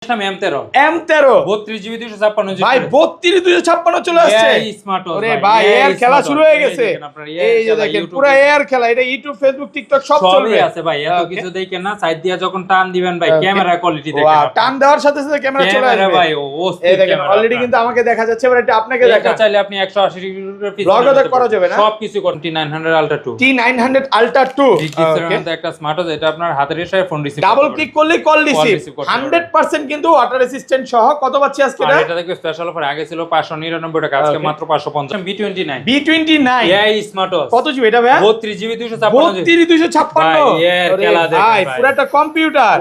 আসলাম M13 32 GB 256 ভাই 32 256 চলে আসছে স্মার্ট ওয়াচ আরে ভাই এর খেলা শুরু হয়ে গেছে এই যে দেখেন পুরো এর খেলা এটা ইউটিউব ফেসবুক টিকটক সব চলবে আছে ভাই এত কিছু দেখেন না সাইড দিয়া যখন টান দিবেন ভাই ক্যামেরা কোয়ালিটি দেখেন ওয়াও টান দেওয়ার সাথে সাথে ক্যামেরা চলে আসবে ভাই এই দেখেন অলরেডি কিন্তু আমাকে দেখা যাচ্ছে এবার এটা আপনাকে দেখা চাইলে আপনি 180 ডিগ্রির পিছনে ব্লগও করা যাবে না সব কিছু করুন T900 Ultra 2 T900 Ultra 2 ওকে একটা স্মার্ট ওয়াচ এটা আপনার হাতের ইশারায় ফোন রিসিভ ডাবল ক্লিক করলে কল রিসিভ 100% কিন্তু ওয়াটার রেসিস্ট্যান্ট সহ কত পাচ্ছি আজকে এটা দেখো স্পেশাল অফার আগে ছিল 599 টাকা আজকে মাত্র 550 B29 এই স্মার্ট ওয়াচ কত জিবি এটা ভাই 32 GB 256 32 এর খেলা দেখেন ভাই পুরোটা কম্পিউটার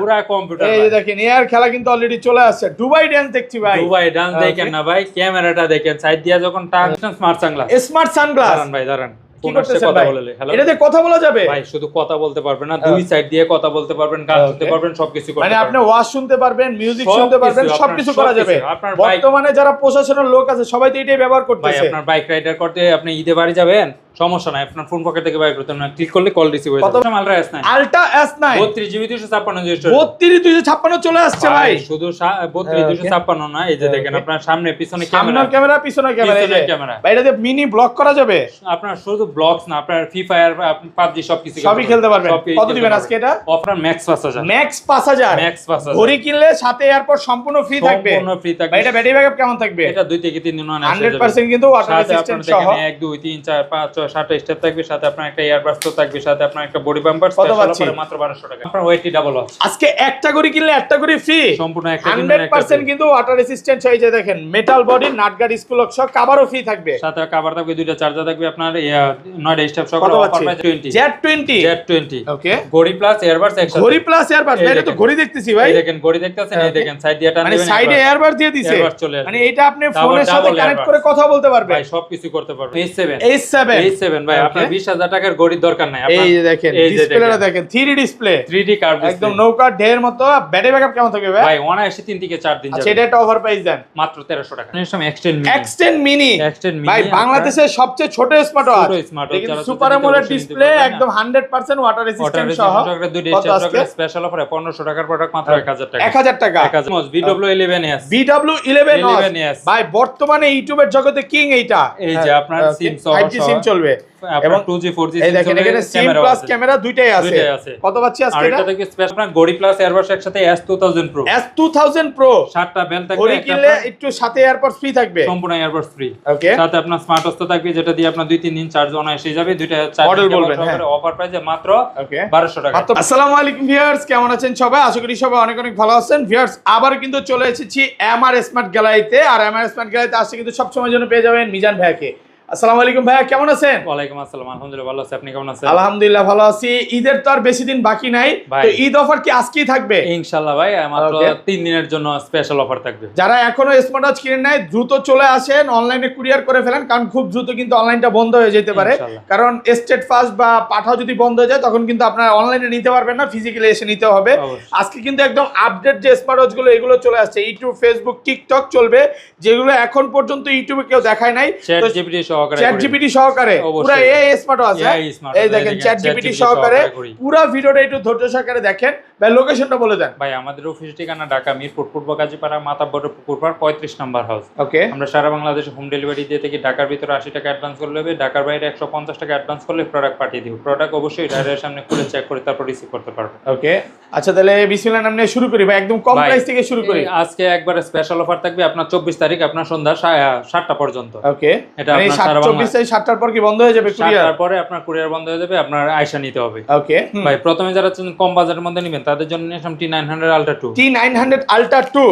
এই যে দেখেন এর খেলা কিন্তু অলরেডি চলে আসছে দুবাই ডান্স দেখছি ভাই দুবাই ডান্স দেখেন না ভাই ক্যামেরাটা দেখেন সাইড দিয়া যখন টান স্মার্ট সানগ্লাস দাঁড়ান ভাই দাঁড়ান কি করতেছেন ভাই এটাতে কথা বলা যাবে ভাই শুধু কথা বলতে পারবেন না দুই সাইড দিয়ে কথা বলতে পারবেন গান শুনতে পারবেন সবকিছু করতে মানে পারবেন আপনি ওয়াজ শুনতে পারবেন মিউজিক শুনতে পারবেন সবকিছু করা যাবে বর্তমানে যারা প্রশাসনের লোক আছে সবাই তো এটাই ব্যবহার করতেছে ভাই আপনার বাইক রাইডার করতে আপনি ঈদে বাড়ি যাবেন সমস্যা নাই আপনার ফোন পকেট থেকে বাইর করতে না ক্লিক করলে কল রিসিভ হয়ে যাবে আলট্রা S9 32 GB 256 32 256 চলে আসছে ভাই শুধু 32 256 না এই যে দেখেন আপনার সামনে পিছনে ক্যামেরা পিছনে ক্যামেরা ভাই এটাতে মিনি ব্লক করা যাবে আপনার শুধু ব্লগস না আপনার ফ্রি ফায়ার পাবজি সবকিছু সবই খেলতে পারবেন কত দিবেন আজকে এটা অফার ম্যাক্স 5000 ঘড়ি কিনলে সাথে এরপর সম্পূর্ণ ফ্রি থাকবে ভাই এটা ব্যাটারি ব্যাকআপ কেমন থাকবে এটা 2 থেকে 3 দিন 100% কিন্তু ওয়াটার রেজিস্ট্যান্ট সহ 1 2 3 4 5 6 7 স্টেপ থাকবে সাথে আপনার একটা ইয়ারবাডস তো থাকবে সাথে আপনার একটা বডি বাম্পার স্পেশাল অফারে মাত্র 1200 টাকা আপনার ওয়েটি ডাবল ওয়াচ আজকে একটা ঘড়ি কিনলে একটা ঘড়ি ফ্রি সম্পূর্ণ 100% কিন্তু ওয়াটার রেজিস্ট্যান্ট হয়ে যায় দেখেন মেটাল বডি নাটগার্ড স্কুল লক সহ কভারও ফ্রি থাকবে সাথে কভার থাকবে দুইটা চার্জার থাকবে আপনার 9টা স্টেপ সহ অফার প্রাইস 20 Z20 ওকে ঘড়ি প্লাস ইয়ারবাডস একসাথে ঘড়ি প্লাস ইয়ারবাডস এটা তো ঘড়ি দেখতেছি ভাই এই দেখেন ঘড়ি দেখতেছেন এই দেখেন সাইড দিয়ে টান দিবেন মানে সাইডে ইয়ারবাডস দিয়ে দিয়েছে মানে এটা আপনি ফোনের সাথে কানেক্ট করে কথা বলতে পারবেন ভাই সবকিছু করতে পারবেন A7 ভাই আপনার 20000 টাকার ঘড়ির দরকার নাই এই যে দেখেন ডিসপ্লেটা দেখেন 3D ডিসপ্লে 3D কার্ভ একদম নৌকা ঢের মতো ব্যাটারি ব্যাকআপ কেমন থাকবে ভাই ভাই অনায়াসে 3 থেকে 4 দিন যাবে আচ্ছা এটা একটা অফার প্রাইস দেন মাত্র 1300 টাকা নিশ্চয় এক্সটেন্ড মিনি ভাই বাংলাদেশের সবচেয়ে ছোট স্মার্ট ওয়াচ দেখেন সুপার অ্যামোলেড ডিসপ্লে একদম 100% ওয়াটার রেজিস্ট্যান্ট সহ স্পেশাল অফারে 1500 টাকার প্রোডাক্ট মাত্র 1000 টাকা 1000 টাকা BW11s BW11s ভাই বর্তমানে ইউটিউবের জগতে কিং এইটা এই যে আপনার সিম সহ 5G সিম চলবে এবং 2G 4G এই দেখেন এখানে সিম প্লাস ক্যামেরা দুইটাই আছে কত পাচ্ছি আজকে এটা থেকে স্পেশাল আপনার ঘড়ি প্লাস এয়ারবাডস একসাথে S2000 Pro 7টা বেল থাকবে ঘড়ি কিনলে একটু সাথে এয়ারবাডস ফ্রি থাকবে সম্পূর্ণ এয়ারবাডস ফ্রি ওকে সাথে আপনার স্মার্ট ওয়াচ থাকবে যেটা দিয়ে আপনার 2-3 দিন চার্জ অনায়াসে যাবে দুইটা চার্জ মডেল বলবেন অফার প্রাইসে মাত্র 1200 টাকা আসসালামু আলাইকুম ভিউয়ার্স কেমন আছেন সবাই আশা করি সবাই অনেক অনেক ভালো আছেন ভিউয়ার্স আবার কিন্তু চলে এসেছি এমআর স্মার্ট গ্যালারিতে আর এমআর স্মার্ট গ্যালারিতে আসলে কিন্তু সব সময়ের জন্য পেয়ে যাবেন মিজান ভাইকে আসসালামু আলাইকুম ভাইয়া কেমন আছেন ওয়ালাইকুম আসসালাম আলহামদুলিল্লাহ ভালো আছি আপনি কেমন আছেন আলহামদুলিল্লাহ ভালো আছি ঈদের তো আর বেশি দিন বাকি নাই তো ঈদ অফার কি আজকেই থাকবে ইনশাআল্লাহ ভাই মাত্র 3 দিনের জন্য স্পেশাল অফার থাকবে যারা এখনো স্মার্ট ওয়াচ কিনেন নাই দ্রুত চলে আসেন অনলাইনে কুরিয়ার করে ফেলেন কারণ খুব দ্রুত কিন্তু অনলাইনটা বন্ধ হয়ে যেতে পারে কারণ স্টেট ফাস্ট বা পাঠাও যদি বন্ধ হয়ে যায় তখন কিন্তু আপনারা অনলাইনে নিতে পারবেন না ফিজিক্যালি এসে নিতে হবে আজকে কিন্তু একদম আপডেট যে স্মার্ট ওয়াচ গুলো এগুলো চলে আসছে ইউটিউব ফেসবুক টিকটক চলবে যেগুলো এখন পর্যন্ত ইউটিউবে কেউ দেখায় নাই ChatGPT সহকারে পুরো এই স্মার্ট ওয়াচ এই দেখেন ChatGPT সহকারে পুরো ভিডিওটা একটু ধৈর্য সহকারে দেখেন ভাই লোকেশনটা বলে দেন ভাই আমাদের অফিস ঠিকানা ঢাকা মিরপুর পূর্ব কাজীপাড়া মাতাব্বর পুকুরপাড় 35 নম্বর হাউস ওকে আমরা সারা বাংলাদেশে হোম ডেলিভারি দিয়ে থাকি ঢাকার ভিতরে 80 টাকা অ্যাডভান্স করলে হবে ঢাকার বাইরে 150 টাকা অ্যাডভান্স করলে প্রোডাক্ট পাঠিয়ে দিব প্রোডাক্ট অবশ্যই ডাইরেক্ট সামনে খুলে চেক করে তারপর রিসিভ করতে পারবেন ওকে আচ্ছা তাহলে বিসমিল্লাহ নাম নিয়ে শুরু করি ভাই একদম কম প্রাইস থেকে শুরু করি আজকে একবার স্পেশাল অফার থাকবে আপনার 24 তারিখ আপনার সন্ধ্যা 7টা পর্যন্ত ওকে এটা আপনার সারা 24 তারিখ 7টার পর কি বন্ধ হয়ে যাবে কুরিয়ার তারপরে আপনার কুরিয়ার বন্ধ হয়ে যাবে আপনার আয়শা নিতে হবে ওকে ভাই প্রথমে যারা কম বাজারের মধ্যে নেবেন তাদের জন্য নিলাম T900 Ultra 2 T900 Ultra 2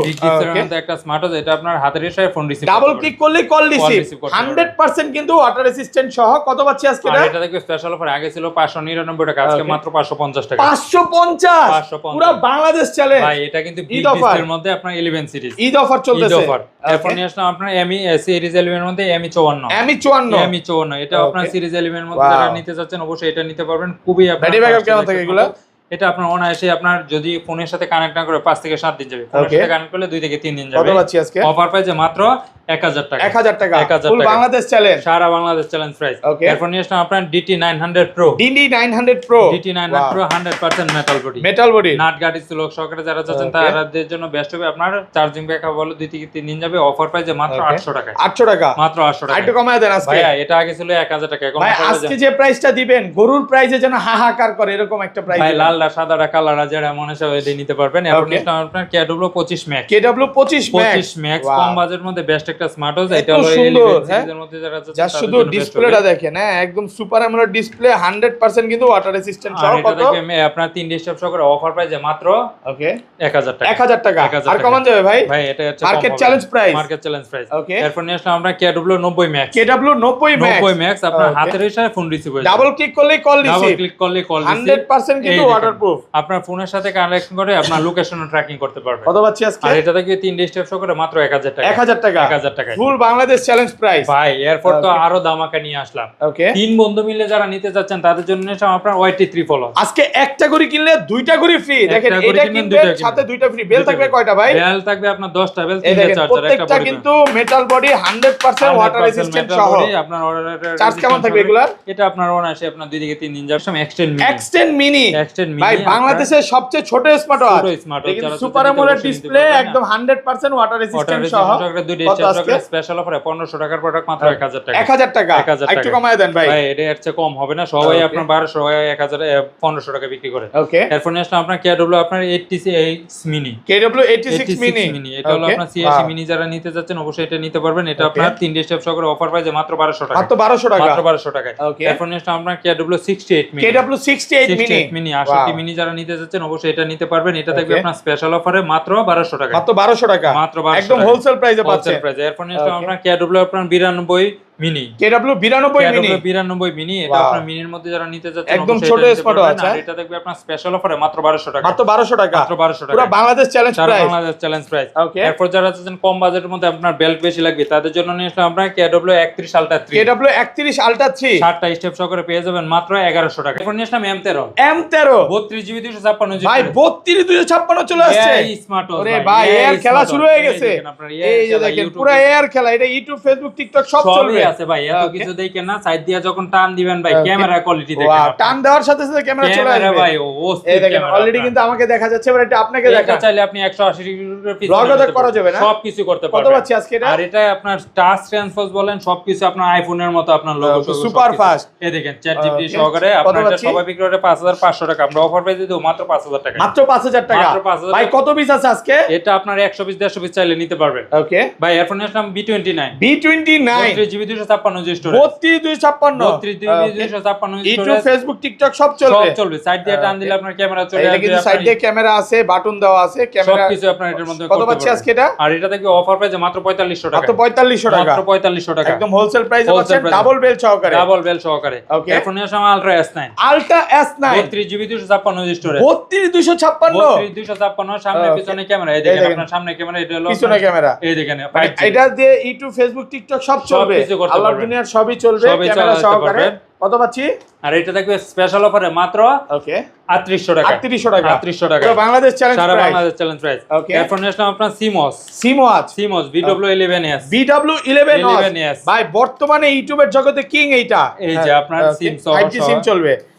ওকে একটা স্মার্ট ওয়াচ এটা আপনার হাতের ইশারায় ফোন রিসিভ ডাবল ক্লিক করলে কল রিসিভ 100% কিন্তু ওয়াটার রেজিস্ট্যান্ট সহ কত পাচ্ছি আজকে এটা দেখো স্পেশাল অফার আগে ছিল 599 টাকা আজকে মাত্র 550 টাকা 550 পুরো বাংলাদেশ চলে ভাই এটা কিন্তু বিগ ডিসপ্লের মধ্যে আপনার 11 সিরিজ ঈদ অফার চলতেছে এখন নিয়ে আসলাম আপনার এমই সিরিজ 11 এর মধ্যে এমই 54 এটা আপনার সিরিজ 11 এর মধ্যে যারা নিতে যাচ্ছেন অবশ্যই এটা নিতে পারবেন খুবই আপনার ব্যাটারি ব্যাকআপ কেমন থাকে এগুলো এটা আপনার অনায়াসে আপনার যদি ফোনের সাথে কানেক্ট না করে 5 থেকে 7 দিন যাবে, ফোনের সাথে কানেক্ট করলে 2 থেকে 3 দিন যাবে। কত পাচ্ছি আজকে? অফার প্রাইসে মাত্র 1000 টাকা। 1000 টাকা 1000 ফুল টাকা। বাংলাদেশ চ্যালেঞ্জ, সারা বাংলাদেশ চ্যালেঞ্জ প্রাইস। Okay. এরপর নিয়ে আসলাম আপনার DT 900 Pro। DT 900 Pro, DT 900 Pro 100% metal body. Metal body, nut guard স্লক সহকারে যারা চাচ্ছেন Okay. তাদের জন্য বেস্ট হবে। আপনার চার্জিং ব্যাকআপ হলো 2 থেকে 3 দিন যাবে। অফার প্রাইসে মাত্র 800 টাকা। 800 টাকা মাত্র 800 টাকা। একটু কমায় দেন আজকে ভাইয়া এটা আগে ছিল 1000 টাকা, এখন ভাই। offer আজকে প্রাইসে- যে প্রাইসটা দিবেন গরুর প্রাইসে যেন হাহাকার করে এরকম একটা প্রাইস ভাই লালটা সাদাটা কালারটা যেটা মনে হয় ওইটাই নিতে পারবেন। এরপর নিয়ে আসলাম আপনার KW 25 Max। KW 25 25 Max Wow. কম বাজেটের মধ্যে বেস্ট একটা স্মার্ট ওয়াচ। এত এটা হলো সুন্দর, 11 হ্যাঁ? সিরিজের মধ্যে যারা চাচ্ছেন যা তাদের শুধু জন্য best ডিসপ্লেটা হবে। দেখেন, হ্যাঁ একদম সুপার অ্যামোলেড ডিসপ্লে 100% কিন্তু ওয়াটার রেসিস্ট্যান্ট আর সহ। এটা কত? থেকে আপনার 3 ডে স্টেপ সহকারে অফার প্রাইসে মাত্র ওকে 1000 টাকা। 1000 টাকা 1000 আর টাকা। কমান যাবে ভাই? ভাই এটা হচ্ছে market challenge price, market challenge price. Okay. এরপর নিয়ে আসলাম আমরা KW 90 Max। KW 90 Max 90 Max আপনার Okay. হাতের ইশারায় ফোন রিসিভ হয়ে যাবে। ডাবল ক্লিক করলেই কল ডাবল রিসিভ, ক্লিক করলে কল রিসিভ 100% কিন্তু ওয়াটারপ্রুফ। আপনার ফোনের সাথে কানেক্ট করে আপনার লোকেশন ট্র্যাকিং করতে পারবেন। কত পাচ্ছি আজকে? আর এটা থেকে 3 ডে স্টেপ সহকারে মাত্র 1000 টাকা। 1000 টাকা 1000 টাকা। ফুল বাংলাদেশ চ্যালেঞ্জ প্রাইস। ভাই এরপর তো Okay. আরো দামাকা নিয়ে আসলাম। ওকে 3 বন্ধু মিলে যারা নিতে যাচ্ছেন তাদের জন্য নিয়ে আপনার YT3 ফলো। আজকে একটা গড়ি কিনলে দুইটা গড়ি ফ্রি। দেখেন একটা ঘড়ি এটা কিনবেন, কিনবেন দুইটা সাথে কিনবেন। দুইটা ফ্রি। বেল থাকবে কয়টা ভাই? বেল থাকবে আপনার 10টা বেল, এই 3 দেখেন চার্জার, একটা প্রত্যেকটা বডি কিন্তু মেটাল বডি 100% ওয়াটার রেসিস্ট্যান্ট সহ। আপনার চার্জ কেমন থাকবে এগুলার? এটা আপনার অনায়াসে আপনার 2 থেকে 3 দিন যাবে। Extend mini, extend mini extend mini ভাই বাংলাদেশের সবচেয়ে ছোট স্মার্ট ওয়াচ। ছোট স্মার্ট ওয়াচ দেখেন যারা সুপার চাচ্ছেন অ্যামোলেড অবশ্যই নিতে ডিসপ্লে পারবেন। একদম 100% ওয়াটার রেসিস্ট্যান্ট সহ। কত আজকে? স্পেশাল অফারে 1500 টাকার প্রোডাক্ট মাত্র 1000 টাকা। 1000 টাকা 1000 একটু টাকা। কমায় দেন ভাই। ভাই এটা এর চেয়ে কম হবে না, সবাই Okay. আপনার 1200 1000 1500 টাকা বিক্রি করে। ওকে এরপর নিয়ে আসলাম আপনার KW আপনার 86 মিনি। KW 86 মিনি এটা হলো আপনার 86 মিনি যারা নিতে যাচ্ছেন অবশ্যই এটা নিতে পারবেন। এটা Okay. আপনার 3 ডে স্টেপ সহকারে অফার প্রাইসে মাত্র 1200 টাকা। মাত্র 1200 টাকা মাত্র 1200 টাকায়। Okay. এরপর নিয়ে আসলাম আপনার KW 68 mini. KW 68 mini 68 mini 68 mini যারা নিতে যাচ্ছেন অবশ্যই এটা নিতে পারবেন। এটা থাকবে Okay. আপনার স্পেশাল অফারে মাত্র 1200 টাকা। মাত্র 1200 টাকা মাত্র 1200 একদম টাকা। হোলসেল প্রাইসে পাচ্ছেন। হোলসেল প্রাইসে। এরপর নিয়ে আসলাম Okay. আপনার KW আপনার 92 মিনি। KW 92 মিনি 92 মিনি এটা Wow. আপনার মিনির মধ্যে যারা নিতে যাচ্ছেন একদম অবশ্যই ছোট এটা নিতে স্মার্ট পারবেন। ওয়াচ, আর হ্যাঁ? এটা থাকবে আপনার স্পেশাল অফারে মাত্র 1200 টাকা। মাত্র 1200 টাকা মাত্র 1200 টাকা। পুরো বাংলাদেশ চ্যালেঞ্জ সারা price. Bangladesh challenge price. Okay. এরপর যারা চাচ্ছেন কম বাজেটের মধ্যে আপনার বেল্ট বেশি লাগবে তাদের জন্য নিয়ে আসলাম আমরা KW 31 Ultra 3। KW 31 Ultra 3 7টা step সহকারে পেয়ে যাবেন মাত্র 1100 টাকা। এরপর নিয়ে আসলাম M13 M13 32 GB 256 ভাই 32 256 চলে আসছে। স্মার্ট ওয়াচ ওরে ভাই এয়ার খেলা শুরু হয়ে গেছে। এই যে দেখেন পুরো এয়ার খেলা। এটা ইউটিউব ফেসবুক টিকটক সব চলবে। সবই আছে ভাই। এত Okay. কিছু দেখেন না, সাইড দিয়ে যখন টান দিবেন ভাই Okay. ক্যামেরা কোয়ালিটি দেখেন ওয়াও আপনি। টান দেওয়ার সাথে সাথে ক্যামেরা চলে ক্যামেরা আসবে ভাই এই অস্থির দেখেন ক্যামেরা। অলরেডি কিন্তু আমাকে দেখা যাচ্ছে। এবার এটা আপনাকে এটা দেখা চাইলে আপনি 180 ডিগ্রির পিছনে Vlog ও নিতে করা যাবে না? সব কিছু করতে কত পারবেন। পাচ্ছি আজকে এটা? আর এটা আপনার টাচ ট্রান্সফার বলেন সবকিছু আপনার আইফোনের মতো আপনার লোগো Okay, super fast. এই দেখেন চ্যাট জিপিটি Okay. সহকারে কত আপনার এটা পাচ্ছি? সবাই বিক্রি করে 5500 টাকা। আমরা অফার প্রাইসে দেব মাত্র 5000 টাকা। মাত্র 5000 টাকা মাত্র 5000 ভাই কত পিস আছে আজকে? এটা আপনার 100 পিস 150 পিস চাইলে নিতে পারবেন। ওকে ভাই এরপর নিয়ে আসলাম B29 B29 32 GB 256 G storage. 32 256 32 GB 256 জি ইউটিউব স্টোরেজ। ফেসবুক টিকটক সব সব চলবে। চলবে। সাইড দিয়ে টান দিলে আপনার ক্যামেরা চলে এটা আসবে। কিন্তু সাইড দিয়ে ক্যামেরা আছে, বাটন দেওয়া আছে, ক্যামেরা সবকিছু আপনার এটার মধ্যে কত করতে পাচ্ছি পারবেন। আজকে এটা? আর এটা থেকে অফার প্রাইসে মাত্র 4500 টাকা। মাত্র 4500 টাকা মাত্র 4500 টাকা। একদম হোলসেল প্রাইসে Wholesale পাচ্ছেন price। ডাবল বেল সহকারে। ডাবল বেল সহকারে। Okay. এরপর নিয়ে আসলাম ultra S9 ultra S9 32 GB 256 G storage. 32 256 32 256 সামনে Okay. পিছনে ক্যামেরা। এই এই দেখেন দেখেন। আপনার সামনে ক্যামেরা, এটা হলো পিছনে আপনার- ক্যামেরা। এই দেখেন মানে 5G এটা দিয়ে ইউটিউব ফেসবুক টিকটক সব চলবে। কিছু করতে আল্লাহ পারবেন। দুনিয়ার সবই চলবে সবই ক্যামেরা চালাতে সহকারে। পারবেন। কত পাচ্ছি? আর এটা থাকবে স্পেশাল অফারে মাত্র ওকে 3800 টাকা। 3800 টাকা 3800 টাকা। পুরো বাংলাদেশ চ্যালেঞ্জ সারা price. Bangladesh challenge price. Okay. এরপর নিয়ে আসলাম আপনার CMOS সিমওয়াচ VW11S BW11 11S ভাই বর্তমানে ইউটিউবের জগতে কিং এইটা। এই যে আপনার Okay. সিম 5G সিম চলবে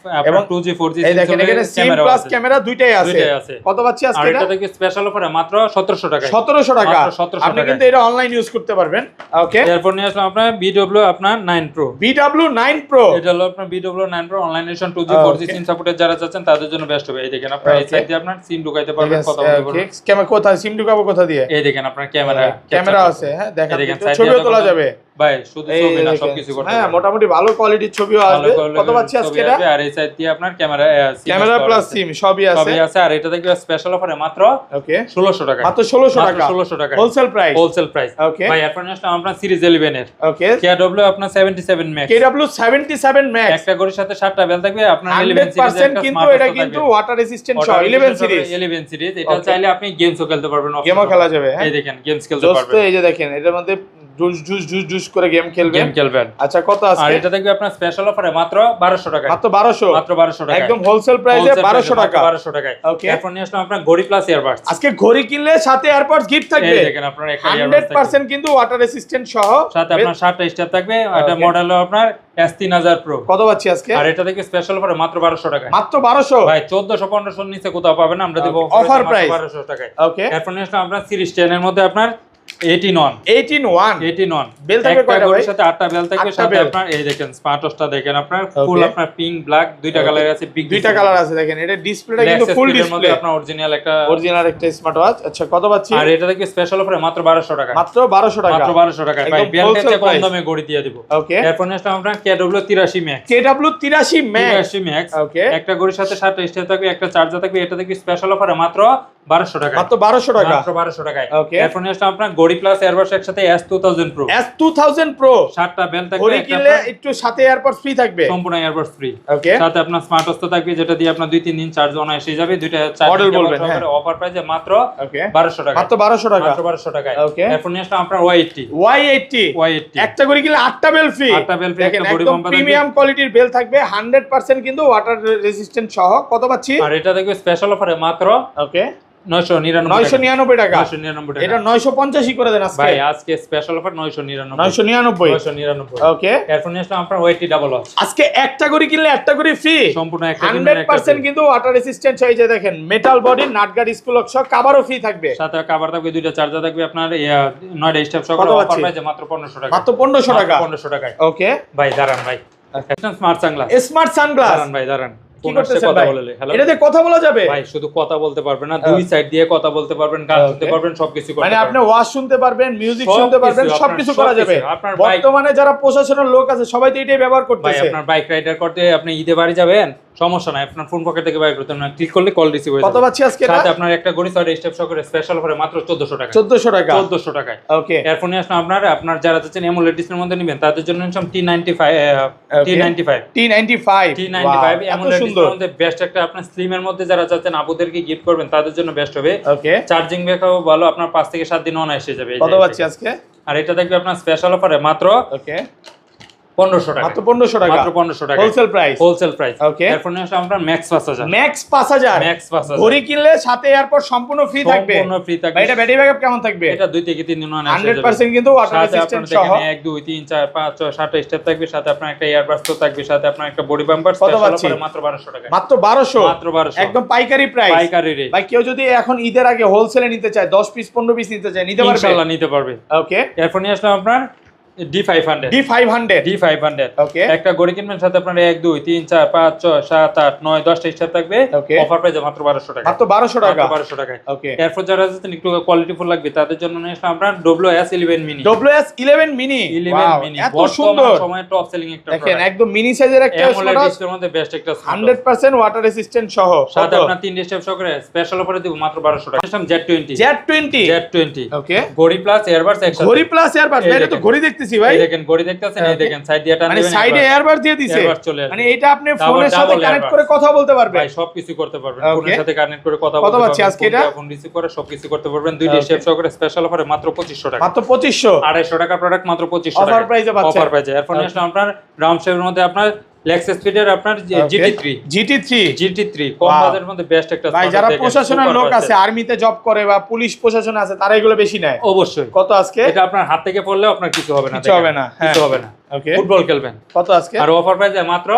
এবং 2G 4G এই দেখেন এখানে সিম প্লাস ক্যামেরা দুইটাই আছে। দুইটাই আছে। কত পাচ্ছি আর আজকে এটা? এটা থেকে স্পেশাল অফারে মাত্র 1700 টাকা। 1700 টাকা মাত্র 1700 আপনি টাকায়। কিন্তু এটা অনলাইন ইউজ করতে পারবেন। ওকে এরপর নিয়ে আসলাম আপনার BW আপনার 9 Pro BW9 Pro এটা হলো আপনার BW9 Pro online addition 2G Okay. 4G সিম সাপোর্টের যারা চাচ্ছেন তাদের জন্য বেস্ট হবে। এই দেখেন আপনার এই Okay. সাইড দিয়ে আপনার সিম ঢুকাইতে পারবেন, কথা বলতে পারবেন। ক্যামেরা কোথায় সিম ঢুকাবো কোথা দিয়ে? এই দেখেন আপনার ক্যামেরা ক্যামেরা আছে, হ্যাঁ দেখেন এই দেখেন কিন্তু side ছবিও দিয়ে তোলা যখন- যাবে। ভাই শুধু এই ছবি না দেখেন, সবকিছু করতে হ্যাঁ পারবেন। মোটামুটি ভালো কোয়ালিটির ছবিও আসবে। ভালো কত পাচ্ছি ছবি আজকে এটা? আসবে। আর এই সাইড দিয়ে আপনার ক্যামেরা ক্যামেরা প্লাস সিম সবই আছে। সবই আছে। আর এটা দেখবে স্পেশাল অফারে মাত্র ওকে 1600 টাকা। মাত্র 1600 টাকা 1600 টাকা wholesale price. Wholesale price. Okay. ভাই এরপর নিয়ে আসলাম আপনার সিরিজ 11 এর ওকে KW আপনার 77 ম্যাক্স। KW 77 Max একটা ঘড়ির সাথে 7টা বেল থাকবে। আপনার 11 সিরিজের 100% একটা কিন্তু স্মার্ট এটা কিন্তু ওয়াটার রেসিস্ট্যান্ট সহ 11 সিরিজ 11 সিরিজ। এটা Okay. চাইলে আপনি গেমসও খেলতে পারবেন। গেমও খেলা যাবে, হ্যাঁ এই দেখেন গেমস খেলতে দোস্ত পারবেন। এই যে দেখেন এটার মধ্যে জুস জুস জুস জুস করে গেম খেলবেন। আচ্ছা কত আর আজকে? এটা দেখবে আপনার স্পেশাল অফারে মাত্র 1200 টাকা। মাত্র 1200? মাত্র 1200 টাকা, একদম হোলসেল প্রাইসে 1200 টাকা। 1200 টাকায়। ওকে, এরপর নিয়ে আসলাম আপনার ঘড়ি প্লাস ইয়ারবাডস। আজকে ঘড়ি কিনলে সাথে এয়ারপডস গিফট থাকবে। এই দেখেন আপনার একটা ইয়ারবাডস 100% কিন্তু ওয়াটার রেসিস্ট্যান্ট সহ, সাথে আপনার 7টা স্টার থাকবে। এটা মডেল হলো আপনার S3000 Pro। কত পাচ্ছি আজকে? আর এটা দেখবে স্পেশাল অফারে মাত্র 1200 টাকা। মাত্র 1200? ভাই 1400-1500 এর নিচে কোথাও পাবেন না, আমরা দেব অফার প্রাইস 1200 টাকায়। ওকে, এরপর নিয়ে আসলাম আপনার সিরিজ 10 এর মধ্যে আপনার 18 বেল থাকবে একটা কয়টা ভাই? ঘড়ির সাথে 8টা বেল থাকবে, 8টা সাথে বেল। আপনার এই দেখেন স্মার্ট ওয়াচটা দেখেন আপনার ফুল আপনার পিঙ্ক ব্ল্যাক দুইটা কালার আছে, বিগ দুইটা কালার আছে দেখেন। এটা ডিসপ্লেটা কিন্তু ফুল ডিসপ্লে, আপনার অরিজিনাল একটা স্মার্ট ওয়াচ। আচ্ছা কত পাচ্ছি? আর এটা দেখবে স্পেশাল অফারে মাত্র 1200 টাকা। মাত্র 1200 টাকা। মাত্র 1200 টাকা ভাই, একদম বিয়ার wholesale থেকে কম price। দামে ঘড়ি দিয়ে দিব। ওকে, এরপর নিয়ে আসলাম আপনার KW83 Max। KW83 Max। 83 Max ওকে, একটা ঘড়ির সাথে 7টা স্টার থাকবে, একটা চার্জার থাকবে। এটা দেখবে স্পেশাল অফারে মাত্র 1200 টাকা। মাত্র 1200 টাকা। মাত্র 1200 টাকায়। ওকে, এরপর নিয়ে আসলাম আপনার ঘড়ি প্লাস এয়ারবাডস একসাথে S2000 Pro। S2000 Pro 7টা bell থাকবে, ঘড়ি একটা কিনলে আপনার একটু সাথে এয়ারপডস ফ্রি থাকবে। সম্পূর্ণ এয়ারবাডস ফ্রি। ওকে, সাথে আপনার স্মার্ট ওয়াচ থাকবে, যেটা দিয়ে আপনার 2-3 দিন চার্জ অনায়াসে যাবে। দুইটা চার্জ মডেল বলবেন, হ্যাঁ। অফার প্রাইসে মাত্র ওকে, 1200 টাকা। মাত্র 1200 টাকা। মাত্র 1200 টাকায়। ওকে, এরপর নিয়ে আসলাম আপনার Y80 Y80 একটা করে কিনলে 8টা বেল ফ্রি। 8টা বেল ফ্রি, দেখেন একটা বডি একদম বাম্পার প্রিমিয়াম কোয়ালিটির বেল থাকবে, 100% কিন্তু ওয়াটার রেজিস্ট্যান্ট সহ। কত পাচ্ছি? আর এটা দেখবে স্পেশাল অফারে মাত্র ওকে, 999 টাকা। 999 টাকা। এটা 985 করে দেন আজকে ভাই আজকে স্পেশাল অফার 999 999। ওকে, এরপর নিয়ে আসলাম আপনার Y80 ডাবল ওয়াচ। আজকে একটা করে কিনলে একটা করে ফ্রি। সম্পূর্ণ একটা কিনলে একটা 100% কিন্তু ওয়াটার রেজিস্ট্যান্ট হয়ে যায়। দেখেন মেটাল বডি, নাটগার্ড স্কুল সহ কভারও ফ্রি থাকবে। সাথে কভার থাকবে, দুইটা চার্জার থাকবে আপনার 9টা স্টেপ সহ। কত অফার পাচ্ছি? প্রাইসে মাত্র 1500 টাকা। মাত্র 1500 টাকা। 1500 টাকায়। ওকে ভাই দাঁড়ান ভাই, একটা স্মার্ট সানগ্লাস। স্মার্ট সানগ্লাস দাঁড়ান ভাই দাঁড়ান, কি ফোনে করতেছেন কথা ভাই? বলে হ্যালো এটাতে কথা বলা যাবে ভাই, শুধু কথা বলতে পারবেন না, দুই সাইড দিয়ে কথা বলতে পারবেন, গান শুনতে Okay. পারবেন, সবকিছু করতে মানে পারবেন। আপনি ওয়াজ শুনতে পারবেন, মিউজিক সবকিছু, শুনতে পারবেন, আপনার সবকিছু করা যাবে। সবকিছু। আপনার বাইক, বর্তমানে যারা প্রশাসনের লোক আছে সবাই তো এটাই ব্যবহার ভাই করতেছে। আপনার বাইক রাইডার করতে আপনি ঈদে বাড়ি যাবেন, সমস্যা নাই, আপনার ফোন পকেট থেকে বাইর করতে না, ক্লিক করলে কল রিসিভ হয়ে কত যাবে। পাচ্ছি আজকে? সাথে আপনার একটা ঘড়ি 6টা স্টেপ সহ করে স্পেশাল অফারে মাত্র 1400 টাকা। 1400 টাকা। 1400 টাকায়। ওকে, এরপর নিয়ে আসলাম আপনার যারা চাচ্ছেন এমোলেড ডিসপ্লের মধ্যে নেবেন, তাদের জন্য নিলাম T95 T95 T95 এত এমোলেড সুন্দর। ডিসপ্লের মধ্যে বেস্ট একটা আপনার স্লিম এর মধ্যে যারা চাচ্ছেন আপুদেরকে গিফট করবেন, তাদের জন্য বেস্ট হবে। ওকে, চার্জিং ব্যাকআপ ভালো, আপনার 5 থেকে 7 দিন অনায়াসে যাবে। এই কত যে পাচ্ছি আজকে? আর এটা দেখবে আপনার স্পেশাল অফারে মাত্র ওকে, 1500 টাকা। মাত্র 1500 টাকা। মাত্র 1500 টাকা wholesale price. Wholesale price. Okay, এরপর নিয়ে আসলাম আপনার ম্যাক্স 5000। ম্যাক্স 5000 ম্যাক্স 5000 ঘড়ি কিনলে সাথে এয়ারপড সম্পূর্ণ ফ্রি থাকবে। সম্পূর্ণ ফ্রি থাকবে। ভাই এটা ব্যাটারি ব্যাকআপ কেমন থাকবে? এটা 2 থেকে 3 দিন অনায়াসে যাবে। 100% কিন্তু ওয়াটার সাথে রেজিস্ট্যান্ট আপনার সহ। দেখেন 1 2 3 4 5 6 7টা স্টেপ থাকবে, সাথে আপনার একটা ইয়ারবাডস তো থাকবে, সাথে আপনার একটা বডি বাম্পার। কত স্পেশাল পাচ্ছি? অফারে মাত্র 1200 টাকা। মাত্র 1200। মাত্র 1200 একদম পাইকারি প্রাইস। পাইকারি রেট। ভাই কেউ যদি এখন ঈদের আগে হোলসেলে নিতে চায়, 10 পিস 15 পিস নিতে চায়, নিতে পারবে? ইনশাআল্লাহ নিতে পারবে। ওকে, এরপর নিয়ে আসলাম আপনার D500। D500 ওকে, একটা ঘড়ি কিনবেন, সাথে আপনার 1 2 3 4 5 6 7 8 9 10টা স্টেপ থাকবে। Okay. অফার প্রাইসে মাত্র 1200 টাকা। মাত্র 1200 টাকা। মাত্র 1200 টাকায়। ওকে, এরপর যারা যাচ্ছেন একটু কোয়ালিটি ফুল লাগবে, তাদের জন্য নিয়ে আসলাম আমরা WS11 mini. WS11 mini 11 mini এত সুন্দর। সময় টপ সেলিং একটা দেখেন প্রোডাক্ট। একদম মিনি সাইজের একটা AMOLED স্মার্ট ডিসপ্লের মধ্যে বেস্ট একটা স্মার্ট। 100% ওয়াটার রেজিস্ট্যান্ট সহ। সাথে কত? আপনার 3 স্টেপ সহ করে স্পেশাল অফারে দিব মাত্র 1200 টাকা। আসলাম Z20 Z20 ওকে, ঘড়ি প্লাস এয়ারবাডস একসাথে। ঘড়ি প্লাস এয়ারবাডস। এই এটা তো দেখেন। ঘড়ি দেখতেছি ভাই। এই দেখেন ঘড়ি দেখতেছেন, এই দেখেন সাইড দিয়ে টান মানে দিবেন, সাইডে এয়ারবাডস দিয়ে দিছে। এয়ারবাডস চলে আসবে। মানে এটা আপনি Double ফোনের সাথে earbud। কানেক্ট করে কথা বলতে পারবেন। ভাই সবকিছু করতে পারবেন, Okay. ফোনের সাথে কানেক্ট করে কথা কত বলতে পাচ্ছি পারবেন, আজকে এটা? ফোন রিসিভ করে সবকিছু করতে পারবেন। 2টা স্টেপ সহ করে স্পেশাল অফারে মাত্র 2500 টাকা। মাত্র 2500। 250 টাকা প্রোডাক্ট মাত্র 2500 টাকা। অফার প্রাইসে পাচ্ছেন। অফার প্রাইসে। এরপর নিয়ে আসলাম আপনার রাউন্ড শেপের মধ্যে আপনার লেক্সাস স্পিডের আপনার GT3 কম Wow. বাজেটের মধ্যে বেস্ট একটা ভাই স্মার্ট যারা দেখেন, প্রশাসনের super লোক budget। আছে, আর্মিতে জব করে বা পুলিশ প্রশাসন আছে, তারা এগুলো বেশি নেয়। অবশ্যই কত আজকে? এটা আপনার হাত থেকে পড়লেও আপনার কিছু হবে না। কিছু হবে না, হ্যাঁ। কিছু হবে না। ওকে, ফুটবল খেলবেন। কত আজকে? আর অফার প্রাইসে মাত্র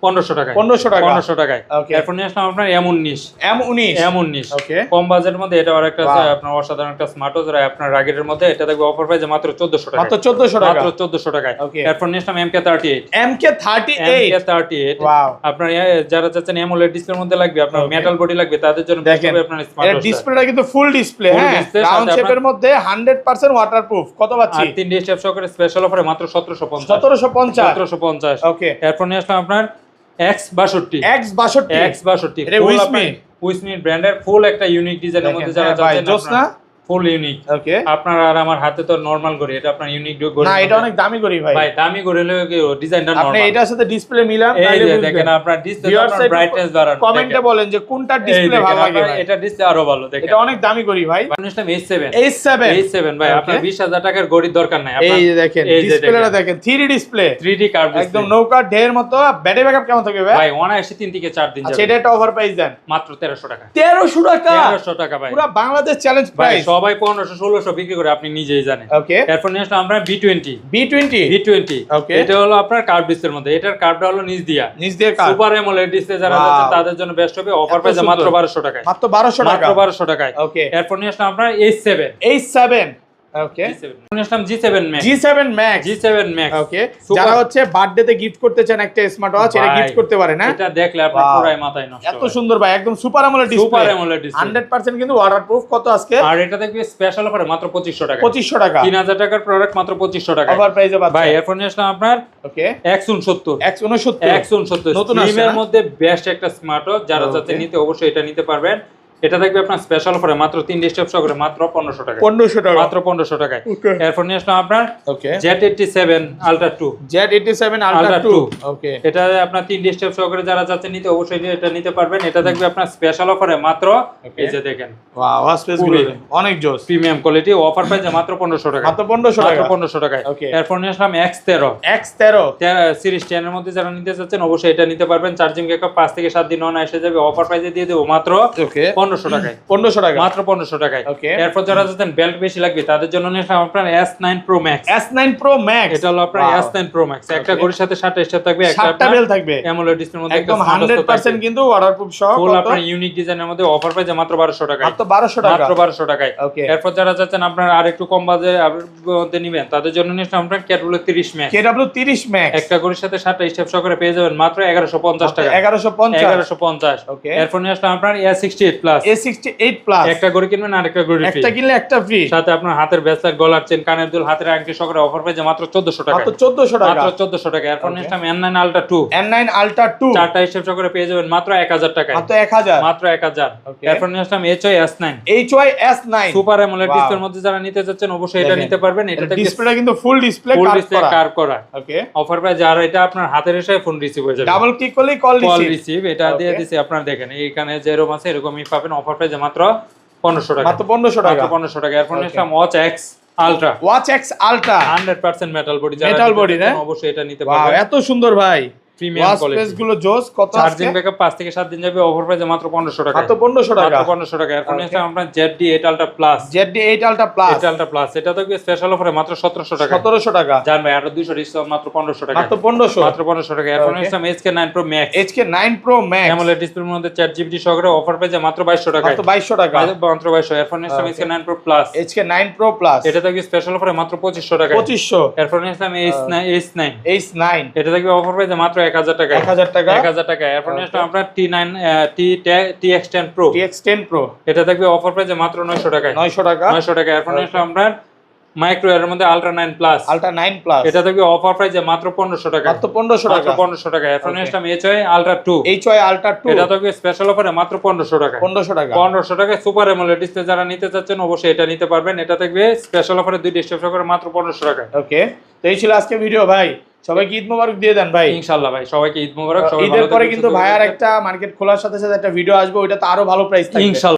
1500 টাকায়। 1500 টাকা। 1500 টাকায়। Okay. এরপর নিয়ে আসলাম আপনার M19 M19 ওকে, কম বাজেটের মধ্যে এটা আর একটা আছে Wow. আপনার অসাধারণ একটা স্মার্ট ওয়াচ, আপনার রাগেটের মধ্যে এটা দেখবে অফার প্রাইসে মাত্র 1400 টাকা। মাত্র 1400 টাকা। মাত্র 1400 টাকায়। Okay. এরপর নিয়ে আসলাম MK38 MK38 ওয়াও, আপনার যারা চাচ্ছেন AMOLED ডিসপ্লের মধ্যে লাগবে, আপনার Okay. মেটাল বডি লাগবে, তাদের জন্য দেখেন হবে আপনার স্মার্ট এর ওয়াচ। ডিসপ্লেটা কিন্তু ফুল ডিসপ্লে, Full হ্যাঁ, display, রাউন্ড সাথে শেপের মধ্যে 100% ওয়াটারপ্রুফ। কত পাচ্ছি? আর 3 স্টেপ সহ করে স্পেশাল অফারে মাত্র 1750। 1750 1750 ওকে, এরপর নিয়ে আসলাম আপনার X62 X62 X62 এটা উইসমি ব্র্যান্ডের ফুল একটা ইউনিক ডিজাইনের মধ্যে যারা ভাই চাচ্ছেন জোস না, ফুল ইউনিক। ওকে, আপনার আর আমার হাতে তো নরমাল ঘড়ি, এটা আপনার ইউনিক ঘড়ি না এটা অনেক দামি ঘড়ি ভাই। ভাই দামি ঘড়ি হলে ডিজাইনটা আপনি নরমাল। এটার সাথে ডিসপ্লে মিলান এই তাহলে যে বুঝবেন। দেখেন আপনার ডিসপ্লে Viewers আপনার ব্রাইটনেস বাড়ানো, কমেন্টে বলেন যে কোনটা ডিসপ্লে ভালো লাগে ভাই। এটা ডিসপ্লে আরো ভালো দেখেন, এটা অনেক দামি ঘড়ি ভাই। ইসলাম H7 ভাই, আপনার 20000 টাকার ঘড়ির দরকার নাই। এই যে দেখেন ডিসপ্লেটা দেখেন 3D ডিসপ্লে, 3D কার্ভ একদম নৌকা ঢের মতো। ব্যাটারি ব্যাকআপ কেমন থাকবে ভাই? ভাই অনায়াসে 3 থেকে 4 দিন আচ্ছা, যাবে। এটা একটা অফার প্রাইস দেন মাত্র 1300 টাকা। 1300 টাকা, 1300 টাকা ভাই। পুরো বাংলাদেশ চ্যালেঞ্জ ভাই প্রাইস। সবাই 1500 1600 বিক্রি করে, আপনি নিজেই জানেন। ওকে, এরপর নিয়ে আসলাম আমরা B20। B20 ওকে, এটা হলো আপনার কার্ভ ডিসপ্লের মধ্যে, এটার কার্ভটা হলো নিচ দিয়া, নিচ দিয়ে কাট, সুপার এমোলেড ডিসপ্লে যারা Wow. যাচ্ছে তাদের জন্য বেস্ট হবে। অফার এত প্রাইসে মাত্র সুন্দর। 1200 টাকায়, মাত্র 1200 টাকা। মাত্র 1200 টাকায়। ওকে, এরপর নিয়ে আসলাম আমরা H7 ওকে, নিয়ে আসলাম G7 Max। G7 Max ওকে, যারা হচ্ছে বার্থডেতে গিফট করতে চান একটা স্মার্ট ওয়াচ, এটা ভাই, গিফট করতে পারেন। হ্যাঁ, এটা দেখলে আপনার Wow. পুরাই মাথায় নষ্ট। এত সুন্দর ভাই, একদম super AMOLED display, super AMOLED display 100% কিন্তু ওয়াটারপ্রুফ। কত আজকে? আর এটা দেখবি স্পেশাল অফারে মাত্র 2500 টাকা। 2500 টাকা 3000 টাকার প্রোডাক্ট মাত্র 2500 টাকা। অফার প্রাইসে পাচ্ছেন ভাই এরপর নিয়ে আসলাম আপনার ওকে, X69। X69 নতুন আসছে স্লিমের না? মধ্যে বেস্ট একটা স্মার্ট ওয়াচ, যারা Okay. যাতে নিতে অবশ্যই এটা নিতে পারবেন। এটা দেখবে আপনার স্পেশাল অফারে মাত্র 3 স্টেপ সহকারে মাত্র 1500 টাকা। 1500 টাকা মাত্র 1500 টাকায়। Okay. এরপর নিয়ে আসলাম আপনার ওকে, Z87 Ultra 2। Z87 Ultra Ultra 2 2 ওকে, এটা আপনার 3 স্টেপ সহকারে যারা যাচ্ছে নিতে অবশ্যই এটা নিতে পারবেন। এটা দেখবে আপনার স্পেশাল অফারে মাত্র Okay. এই যে দেখেন ওয়াও, স্পেস গুলো অনেক জোস। প্রিমিয়াম কোয়ালিটি, অফার প্রাইসে মাত্র 1500 টাকা। মাত্র 1500 টাকা। মাত্র 1500 টাকায়। Okay. এরপর নিয়ে আসলাম X13 X13 সিরিজ 10 এর মধ্যে যারা নিতে চাচ্ছেন অবশ্যই এটা নিতে পারবেন। চার্জিং ব্যাকআপ 5 থেকে 7 দিন অন এসে যাবে। অফার প্রাইসে দিয়ে দেবো মাত্র ওকে, 1500 টাকায়। 1500 টাকা মাত্র 1500 টাকায়। Okay. এরপর যারা যাচ্ছেন বেল্ট বেশি লাগবে তাদের জন্য নিয়ে আসলাম আপনার S9 Pro Max। S9 Pro Max এটা হলো আপনার Wow. S9 Pro Max। একটা Okay. ঘড়ির সাথে 7টা স্টেপ থাকবে, একটা 7টা বেল থাকবে, অ্যামোলেড ডিসপ্লের মধ্যে একদম 100% কিন্তু ওয়াটারপ্রুফ সহ। ফুল কত? আপনার ইউনিক ডিজাইনের মধ্যে অফার প্রাইসে মাত্র 1200 টাকায়। মাত্র 1200 টাকা মাত্র 1200 টাকায়। ওকে, এরপর যারা যাচ্ছেন আপনার আর একটু কম বাজেটে নিবেন তাদের জন্য নিয়ে আসলাম আপনার ক্যাটবুলো 30 Max। KW30 Max একটা ঘড়ির সাথে 7টা স্টেপ সহকারে পেয়ে যাবেন মাত্র 1150 টাকা। 1150 1150। Okay. এরপর নিয়ে আসলাম আপনার A68 প্লাস। A68 প্লাস, একটা ঘড়ি কিনবেন আর একটা ঘড়ি ফ্রি। একটা কিনলে একটা ফ্রি, সাথে আপনার হাতের ব্রেসলেট, গলার চেন, কানের দুল, হাতের আংটি সহকারে অফার পেয়ে মাত্র 1400 টাকা। মাত্র 1400 টাকা মাত্র 1400 টাকা। এরপর Okay. নিয়ে আসলাম N9 Ultra 2। N9 Ultra 2 চারটা স্টেপ সহকারে পেয়ে যাবেন মাত্র 1000 টাকায়। মাত্র 1000 মাত্র 1000। Okay. এরপর নিয়ে আসলাম HY S9। HY-S9 super AMOLED Wow. ডিসপ্লের মধ্যে যারা নিতে চাচ্ছেন অবশ্যই এটা দেখেন। নিতে পারবেন। এটা থেকে ডিসপ্লেটা কিন্তু ফুল ডিসপ্লে ফুল কাট ডিসপ্লে করা। কার্ভ করা। ওকে, অফার প্রাইস যারা এটা আপনার হাতের এসে ফোন রিসিভ হয়ে যাবে। ডাবল ক্লিক করলেই কল কল রিসিভ। রিসিভ এটা দিয়ে Okay. দিছি আপনার দেখেন এখানে যেরকম আছে এরকমই পাবেন। অফার প্রাইস মাত্র 1500 টাকা। মাত্র 1500 টাকা মাত্র 1500 টাকা। এরপর নিয়ে Okay. আসলাম Watch X Ultra। Watch X Ultra 100% metal body, যারা Metal নিতে body, চাচ্ছেন না? অবশ্যই এটা নিতে ওয়াও, পারবেন। এত সুন্দর ভাই। প্রিমিয়াম ওয়াচ কোয়ালিটি, স্পেস গুলো জোস। কত চার্জিং আজকে? ব্যাকআপ 5 থেকে 7 দিন যাবে। অফার প্রাইস মাত্র 1500 টাকা। মাত্র 1500 টাকা মাত্র 1500 টাকা। এরপর নিয়ে Okay. আসলাম আপনার ZD8 Ultra Plus। ZD8 Ultra Plus 8 Ultra Plus এটা তো স্পেশাল অফারে মাত্র 1700 টাকা। 1700 টাকা জান ভাই আরো 200 ডিসকাউন্ট মাত্র 1500 টাকা। মাত্র 1500 মাত্র 1500 টাকা। এরপর নিয়ে Okay. আসলাম HK9 Pro Max। HK9 Pro Max AMOLED ডিসপ্লের মধ্যে 4GB সহকারে অফার পেয়ে মাত্র 2200 টাকা। মাত্র 2200 টাকা মাত্র 2200। এরপর নিয়ে আসলাম Okay. HK9 Pro Plus। HK9 Pro Plus এটা থাকবে স্পেশাল অফারে মাত্র 2500 টাকা। 2500 এরপর নিয়ে আসলাম H9 H9 এটা থাকবে অফার পেয়ে মাত্র 1000 টাকা। 1000 টাকা 1000 টাকা। এরপর নিয়ে Okay. আসলাম আপনার TX10 Pro। TX10 Pro এটা থাকবে অফার প্রাইসে মাত্র 900 টাকায়। 900 টাকা 900 টাকা। এরপর নিয়ে আসলাম আপনার মাইক্রো এর মধ্যে Ultra 9 Plus। Ultra 9 Plus এটা থাকবে অফার প্রাইসে মাত্র 1500 টাকা। মাত্র 1500 মাত্র টাকা 1500 টাকা। এরপর নিয়ে Okay. আসলাম HY Ultra 2। HY Ultra 2 এটা থাকবে স্পেশাল অফারে মাত্র 1500 টাকা। 1500 টাকা 1500 টাকা। সুপার অ্যামোলেড ডিসপ্লে যারা নিতে চাচ্ছেন অবশ্যই এটা নিতে পারবেন। এটা থাকবে স্পেশাল অফারে 2 স্টেপ করে মাত্র 1500 টাকা। ওকে, তো এই ছিল আজকে ভিডিও ভাই। সবাইকে ঈদ মোবারক দিয়ে দেন ভাই। ইনশাআল্লাহ ভাই সবাইকে ঈদ মোবারক। সবাই ঈদের ভালো পরে থাকবেন, কিন্তু সুস্থ ভাইয়ার থাকবেন। একটা মার্কেট খোলার সাথে সাথে একটা ভিডিও আসবে, ওইটা তো আরো ভালো প্রাইস থাকবে ইনশাআল্লাহ।